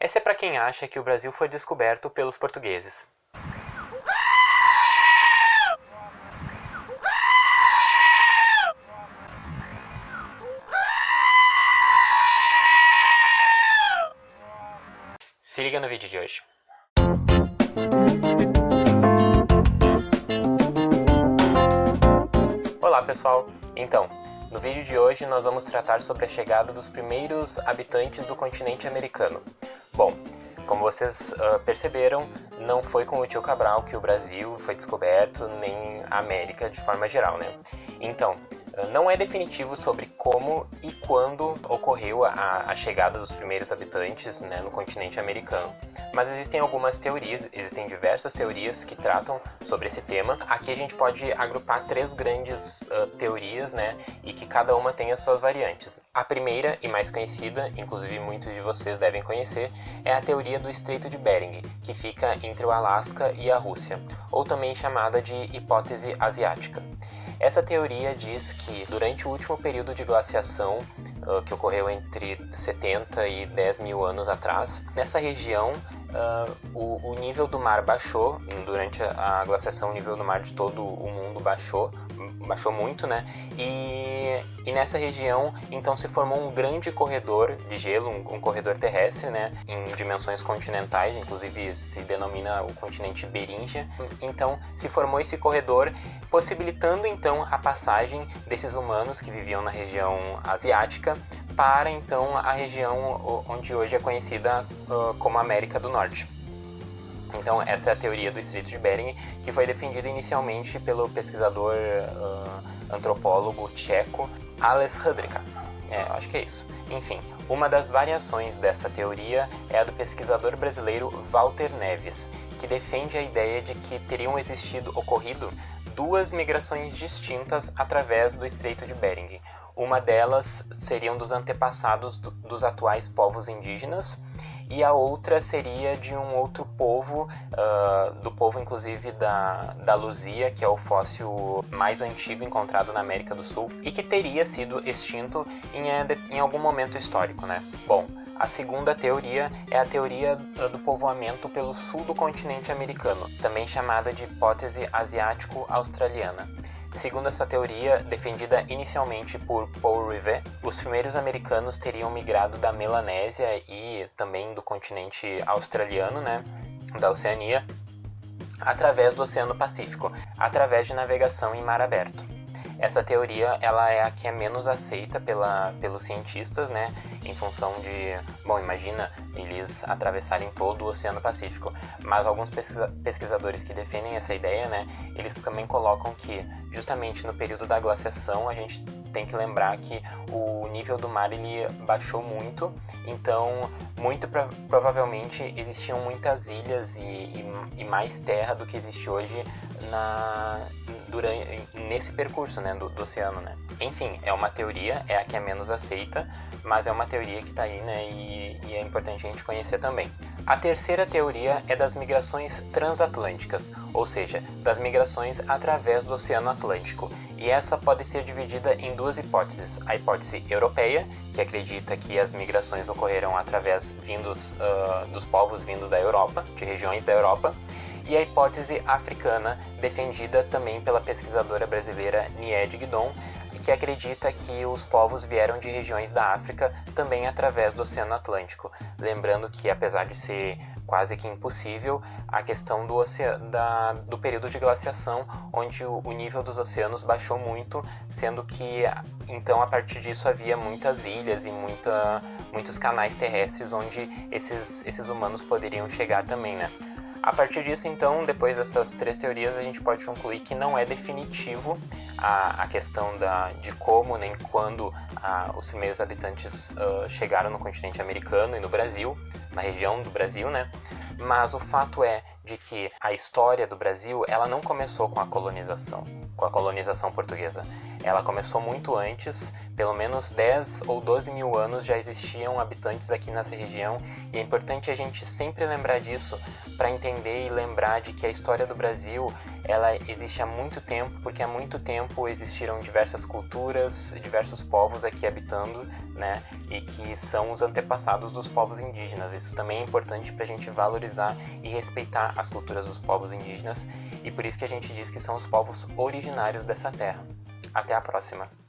Essa é para quem acha que o Brasil foi descoberto pelos portugueses. Se liga no vídeo de hoje. Olá pessoal, então, no vídeo de hoje nós vamos tratar sobre a chegada dos primeiros habitantes do continente americano. Bom, como vocês perceberam, não foi com o tio Cabral que o Brasil foi descoberto, nem a América de forma geral, né? Então, não é definitivo sobre como e quando ocorreu a chegada dos primeiros habitantes, né, no continente americano. Mas existem algumas teorias, existem diversas teorias que tratam sobre esse tema. Aqui a gente pode agrupar três grandes teorias, né, e que cada uma tem as suas variantes. A primeira e mais conhecida, inclusive muitos de vocês devem conhecer, é a teoria do Estreito de Bering, que fica entre o Alasca e a Rússia, ou também chamada de hipótese asiática. Essa teoria diz que durante o último período de glaciação, que ocorreu entre 70 e 10 mil anos atrás, nessa região o nível do mar baixou. Durante a glaciação, o nível do mar de todo o mundo baixou muito, né? E nessa região, então, se formou um grande corredor de gelo, um corredor terrestre, né? Em dimensões continentais, inclusive se denomina o continente Beringia. Então, se formou esse corredor, possibilitando, então, a passagem desses humanos que viviam na região asiática para, então, a região onde hoje é conhecida como América do Norte. Então, essa é a teoria do Estreito de Bering, que foi defendida inicialmente pelo pesquisador antropólogo tcheco Ales Hrdlicka. Acho que é isso. Enfim, uma das variações dessa teoria é a do pesquisador brasileiro Walter Neves, que defende a ideia de que teriam ocorrido duas migrações distintas através do Estreito de Bering. Uma delas seriam dos antepassados dos atuais povos indígenas, e a outra seria de um outro povo, do povo inclusive da Luzia, que é o fóssil mais antigo encontrado na América do Sul, e que teria sido extinto em algum momento histórico, né? Bom, a segunda teoria é a teoria do povoamento pelo sul do continente americano, também chamada de hipótese asiático-australiana. Segundo essa teoria, defendida inicialmente por Paul Rivet, os primeiros americanos teriam migrado da Melanésia e também do continente australiano, né, da Oceania, através do Oceano Pacífico, através de navegação em mar aberto. Essa teoria ela é a que é menos aceita pelos cientistas, né? Em função de, bom, imagina eles atravessarem todo o Oceano Pacífico. Mas alguns pesquisadores que defendem essa ideia, né? Eles também colocam que justamente no período da glaciação a gente tem que lembrar que o nível do mar ele baixou muito. Então, muito provavelmente existiam muitas ilhas e mais terra do que existe hoje nesse percurso, né, do oceano, né? Enfim, é uma teoria, é a que é menos aceita, mas é uma teoria que está aí, né, e é importante a gente conhecer também. A terceira teoria é das migrações transatlânticas, ou seja, das migrações através do Oceano Atlântico. E essa pode ser dividida em duas hipóteses. A hipótese europeia, que acredita que as migrações ocorreram através dos povos vindos da Europa, de regiões da Europa, e a hipótese africana, defendida também pela pesquisadora brasileira Nied Guidon, que acredita que os povos vieram de regiões da África também através do Oceano Atlântico. Lembrando que, apesar de ser quase que impossível, a questão do período de glaciação, onde o nível dos oceanos baixou muito, sendo que, então, a partir disso havia muitas ilhas e muitos canais terrestres onde esses humanos poderiam chegar também, né? A partir disso, então, depois dessas três teorias, a gente pode concluir que não é definitivo a questão de como nem quando os primeiros habitantes chegaram no continente americano e no Brasil, na região do Brasil, né? Mas o fato é de que a história do Brasil, ela não começou com a colonização portuguesa. Ela começou muito antes, pelo menos 10 ou 12 mil anos já existiam habitantes aqui nessa região, e é importante a gente sempre lembrar disso para entender e lembrar de que a história do Brasil ela existe há muito tempo, porque há muito tempo existiram diversas culturas, diversos povos aqui habitando, né, e que são os antepassados dos povos indígenas. Isso também é importante para a gente valorizar e respeitar as culturas dos povos indígenas, e por isso que a gente diz que são os povos originários dessa terra. Até a próxima!